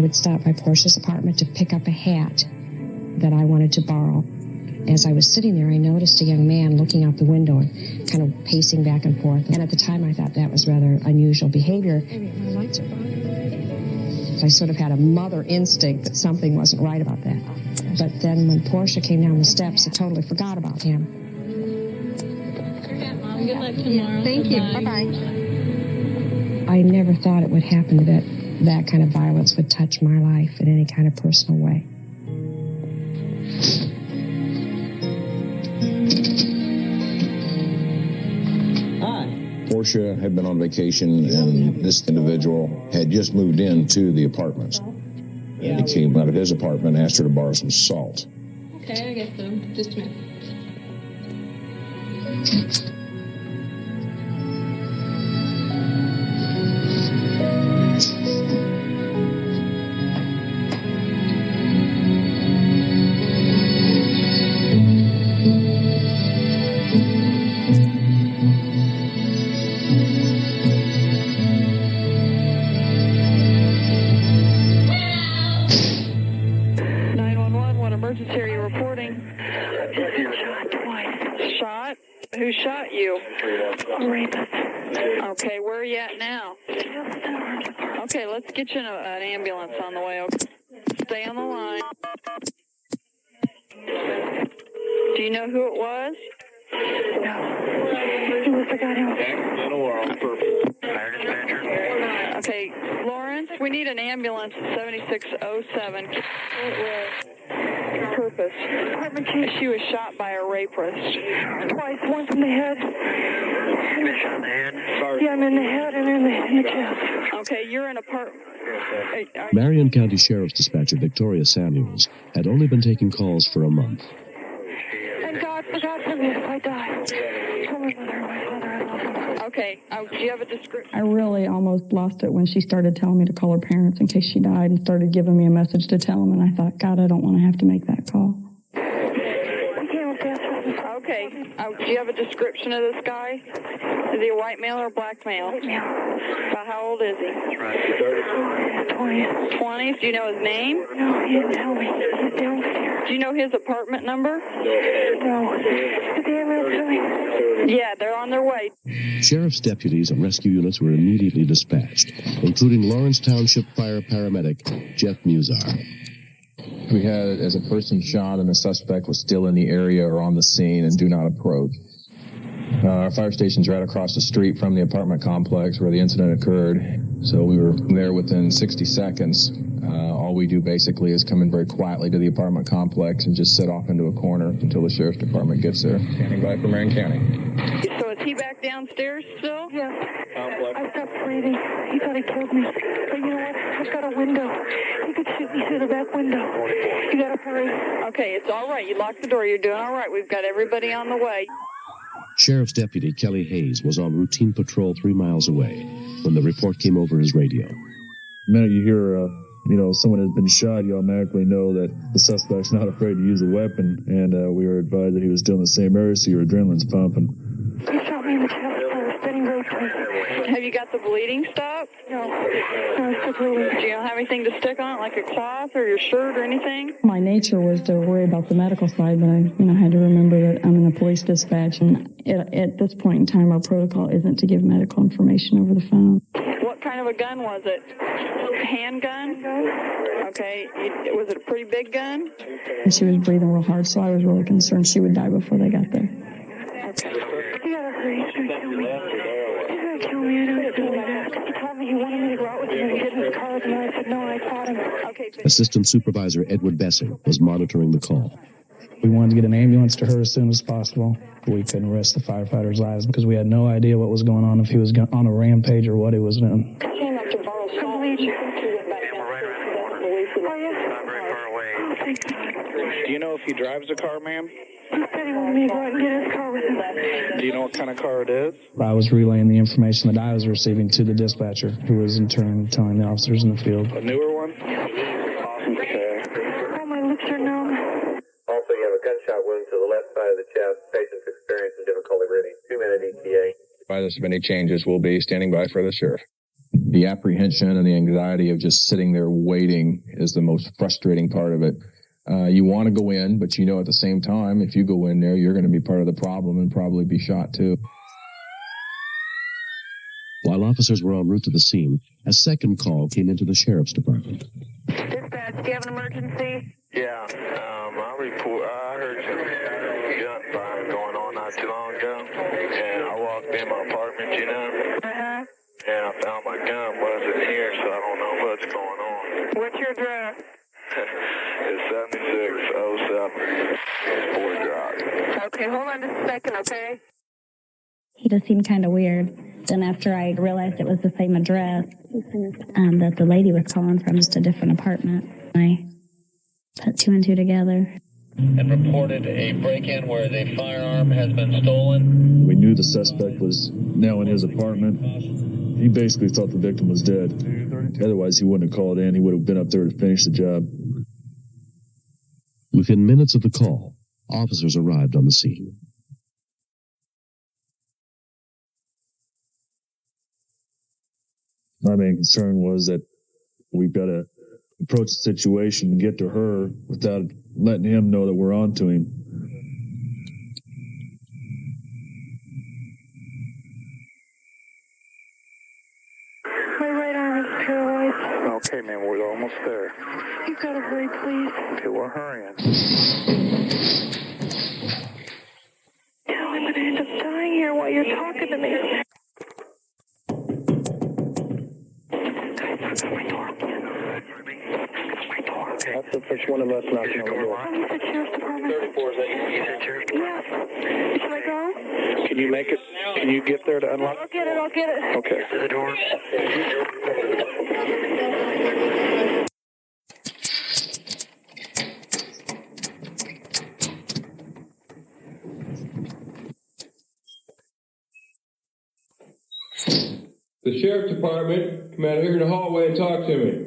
would stop by Portia's apartment to pick up a hat that I wanted to borrow. As I was sitting there, I noticed a young man looking out the window and kind of pacing back and forth. And at the time, I thought that was rather unusual behavior. My lights are on. I sort of had a mother instinct that something wasn't right about that. But then when Portia came down the steps, I totally forgot about him. Good luck tomorrow. Thank you. Bye-bye. I never thought it would happen that kind of violence would touch my life in any kind of personal way. Portia had been on vacation, and this individual had just moved into the apartments. And he came out of his apartment and asked her to borrow some salt. Okay, I get them. Just a minute. Who shot you? Rapist. Okay, where are you at now? Okay, let's get you an ambulance on the way. Okay. Stay on the line. Do you know who it was? No. It was the guy who... Okay, Lawrence, we need an ambulance at 7607. Purpose. She was shot by a rapist. Twice, once in the head. Shot in the head? Yeah, I'm in the head and in the chest. Okay, you're in a part... Marion County Sheriff's Dispatcher Victoria Samuels had only been taking calls for a month. And God forgive me if I die. Tell my mother and my father I love them. Okay, do you have a description? I really almost lost it when she started telling me to call her parents in case she died and started giving me a message to tell them, and I thought, God, I don't want to have to make that call. Okay, do you have a description of this guy? Is he a white male or a black male? White male. About how old is he? 20s. 20s? Do you know his name? No, he didn't tell me. He's downstairs. Do you know his apartment number? No. Is the ambulance coming? Yeah, they're on their way. Sheriff's deputies and rescue units were immediately dispatched, including Lawrence Township Fire paramedic Jeff Musar. We had it as a person shot and the suspect was still in the area or on the scene and do not approach. Our fire station's right across the street from the apartment complex where the incident occurred, so we were there within 60 seconds. All we do basically is come in very quietly to the apartment complex and just sit off into a corner until the sheriff's department gets there. Standing by for Marion County. So is he back downstairs still? Yeah. I stopped breathing. He thought he killed me. But you know what? I've got a window. He could shoot me through the back window. You gotta hurry. Okay, it's all right. You locked the door. You're doing all right. We've got everybody on the way. Sheriff's Deputy Kelly Hayes was on routine patrol 3 miles away when the report came over his radio. The minute you hear, someone has been shot, you automatically know that the suspect's not afraid to use a weapon, and we were advised that he was still in the same area, so your adrenaline's pumping. He shot me in the chest. I was getting raped. Have you got the bleeding stopped? No, it's still bleeding. Do you have anything to stick on it, like a cloth or your shirt or anything? My nature was to worry about the medical side, but I had to remember that I'm in a police dispatch, and at this point in time, our protocol isn't to give medical information over the phone. What kind of a gun was it? Handgun? Okay. Was it a pretty big gun? And she was breathing real hard, so I was really concerned she would die before they got there. Okay. You gotta hurry. He's gonna kill me. He's gonna kill me. I know he's gonna do that. He told me he wanted me to go out with him and get in his car, and I said no, and I fought him. Okay. Assistant Supervisor Edward Bessing was monitoring the call. We wanted to get an ambulance to her as soon as possible. We couldn't risk the firefighter's lives because we had no idea what was going on, if he was on a rampage or what he was doing. Came up to borrow salt. We're right around the corner. Not very far away. Oh, thank God. Do you know if he drives a car, ma'am? He said he wanted me to go out and get his car with him. Do you know what kind of car it is? I was relaying the information that I was receiving to the dispatcher, who was in turn telling the officers in the field. A newer one? Okay. Oh, my lips are numb. Also, you have a gunshot wound to the left side of the chest. Patient's experiencing difficulty breathing. 2-minute ETA. If there's been any changes, we'll be standing by for the sheriff. The apprehension and the anxiety of just sitting there waiting is the most frustrating part of it. You want to go in, but you know at the same time, if you go in there, you're going to be part of the problem and probably be shot too. While officers were en route to the scene, a second call came into the sheriff's department. Dispatch, do you have an emergency? Yeah, I heard some gunfire going on not too long ago, and I walked in my apartment, you know, and I found my gun wasn't here, so I don't know what's going on. What's your address? It's 7607 Ford Drive. Okay, hold on just a second, okay? He just seemed kind of weird. Then after I realized it was the same address that the lady was calling from, just a different apartment, I put two and two together. And reported a break-in where the firearm has been stolen. We knew the suspect was now in his apartment. He basically thought the victim was dead. Otherwise, he wouldn't have called in. He would have been up there to finish the job. Within minutes of the call, officers arrived on the scene. My main concern was that we've got to approach the situation and get to her without letting him know that we're on to him. My right arm is paralyzed. Okay, man, we're almost there. You gotta hurry, please. Okay, we're hurrying. I'm gonna end up dying here while you're talking to me. That's the first one of us knocking on the door. I'm at the sheriff's department. 34, is that you? Sheriff's Department? Yes. Should I go? Can you make it? Can you get there to unlock? I'll get it. Okay. To the door. The sheriff's department, come out here in the hallway and talk to me.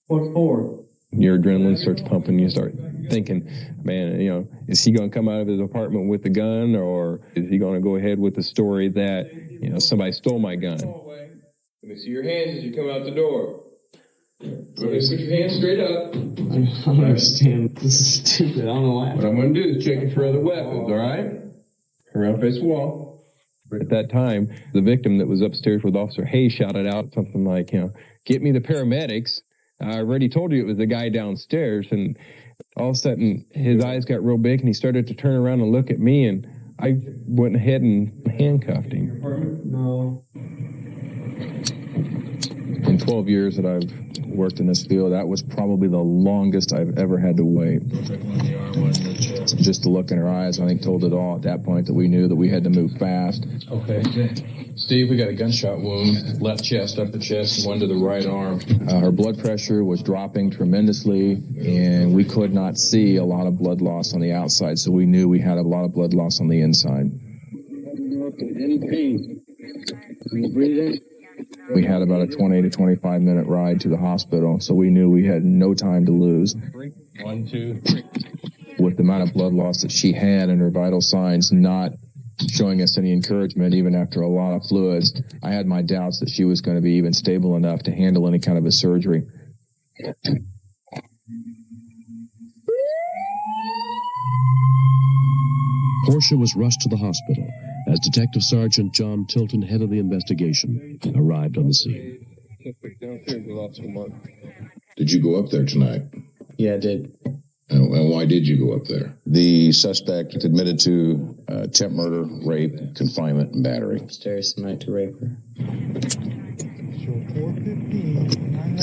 What for? Your adrenaline starts pumping. You start thinking, man, you know, is he going to come out of his apartment with the gun, or is he going to go ahead with the story that, you know, somebody stole my gun? Let me see your hands as you come out the door. Go ahead, put your hands straight up. I don't understand. This is stupid. I don't know why. What I'm going to do is check you for other weapons, all right? Around face the wall. At that time, the victim that was upstairs with Officer Hayes shouted out something like, you know, get me the paramedics. I already told you it was the guy downstairs. And all of a sudden, his eyes got real big and he started to turn around and look at me, and I went ahead and handcuffed him. No. In 12 years that I've worked in this field, that was probably the longest I've ever had to wait. Just the look in her eyes, I think, told it all at that point, that we knew that we had to move fast. Okay. Steve, we got a gunshot wound, left chest, upper chest, and one to the right arm. Her blood pressure was dropping tremendously, and we could not see a lot of blood loss on the outside, so we knew we had a lot of blood loss on the inside. Any pain? Can you breathe in? We had about a 20 to 25 minute ride to the hospital, so we knew we had no time to lose. 1, 2, 3. With the amount of blood loss that she had and her vital signs not showing us any encouragement even after a lot of fluids, I had my doubts that she was going to be even stable enough to handle any kind of a surgery. Portia was rushed to the hospital as Detective Sergeant John Tilton, head of the investigation, arrived on the scene. Did you go up there tonight? Yeah, I did. And why did you go up there? The suspect admitted to attempt murder, rape, confinement, and battery. Upstairs tonight to rape her.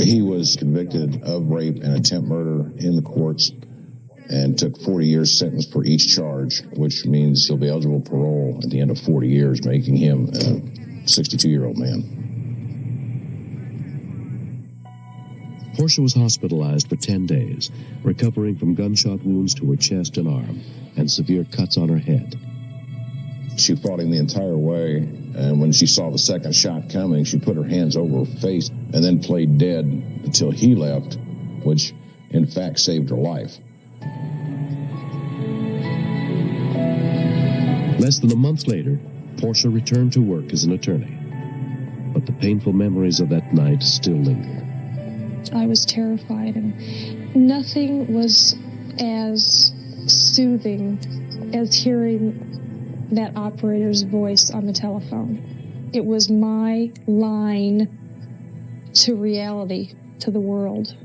He was convicted of rape and attempt murder in the courts and took 40 years sentence for each charge, which means he'll be eligible for parole at the end of 40 years, making him a 62-year-old man. Portia was hospitalized for 10 days, recovering from gunshot wounds to her chest and arm and severe cuts on her head. She fought him the entire way, and when she saw the second shot coming, she put her hands over her face and then played dead until he left, which in fact saved her life. Less than a month later, Portia returned to work as an attorney. but the painful memories of that night still linger. I was terrified, and nothing was as soothing as hearing that operator's voice on the telephone. It was my line to reality, to the world.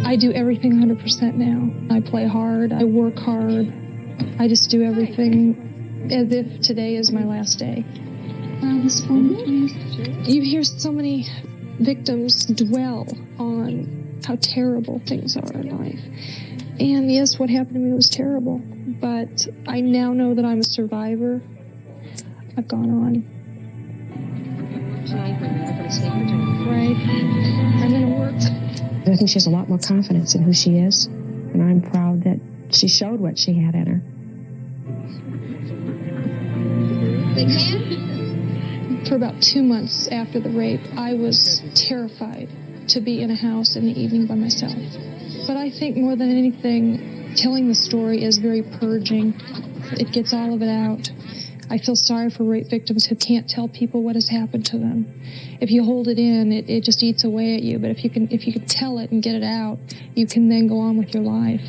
I do everything 100% now. I play hard, I work hard, I just do everything as if today is my last day. This phone, please. You hear so many victims dwell on how terrible things are in life. And yes, what happened to me was terrible, but I now know that I'm a survivor. I've gone on. Right. I'm going to work. I think she has a lot more confidence in who she is, and I'm proud that she showed what she had in her. For about 2 months after the rape, I was terrified to be in a house in the evening by myself. But I think more than anything, telling the story is very purging. It gets all of it out. I feel sorry for rape victims who can't tell people what has happened to them. If you hold it in, it just eats away at you. But if you can tell it and get it out, you can then go on with your life.